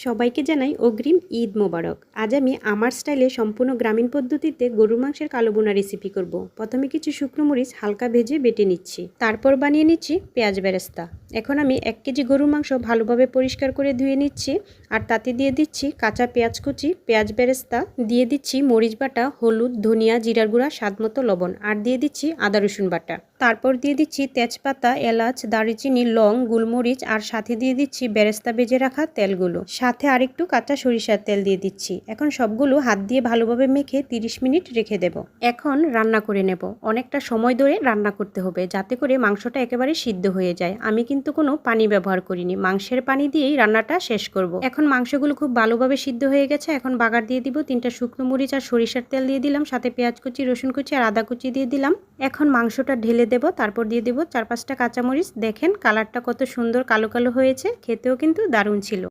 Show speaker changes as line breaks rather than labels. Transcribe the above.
সবাইকে জানাই অগ্রিম ঈদ মোবারক। আজ আমি আমার স্টাইলে সম্পূর্ণ গ্রামীণ পদ্ধতিতে গরুর মাংসের কালো বোনা রেসিপি করব। প্রথমে কিছু শুকনো মরিচ হালকা ভেজে বেটে নিচ্ছি, তারপর বানিয়ে নিচ্ছি পেঁয়াজ বেরেস্তা। এখন আমি 1 কেজি গরুর মাংস ভালোভাবে পরিষ্কার করে ধুয়ে নিচ্ছি, আর তাতে দিয়ে দিচ্ছি কাঁচা পেঁয়াজ কুচি, পেঁয়াজ বেরেস্তা, দিয়ে দিচ্ছি মরিচ বাটা, হলুদ, ধনিয়া, জিরার গুঁড়া, স্বাদমতো লবণ, আর দিয়ে দিচ্ছি আদা রসুন বাটা। তারপর দিয়ে দিচ্ছি তেজপাতা, এলাচ, দারুচিনি, লং, গোলমরিচ, আর সাথে দিয়ে দিচ্ছি বেরেস্তা ভেজে রাখা তেলগুলো, সাথে আরেকটু কাঁচা সরিষার তেল দিয়ে দিচ্ছি। এখন সবগুলো হাত দিয়ে ভালোভাবে মেখে 30 মিনিট রেখে দেব। এখন রান্না করে নেব। অনেকটা সময় ধরে রান্না করতে হবে যাতে করে মাংসটা একেবারে সিদ্ধ হয়ে যায়। আমি কিন্তু কোনো পানি ব্যবহার করিনি, মাংসের পানি দিয়েই রান্নাটা শেষ করব। এখন মাংসগুলো খুব ভালোভাবে সিদ্ধ হয়ে গেছে। এখন বাগার দিয়ে দিব, 3টা শুকনো মরিচ আর সরিষার তেল দিয়ে দিলাম, সাথে পেঁয়াজ কুচি, রসুন কুচি আর আদা কুচি দিয়ে দিলাম। এখন মাংসটা ঢেলে দেব, তারপর দিয়ে দেব 4-5টা কাঁচামরিচ। দেখেন কালারটা কত সুন্দর কালো কালো হয়েছে, খেতেও কিন্তু দারুণ ছিল।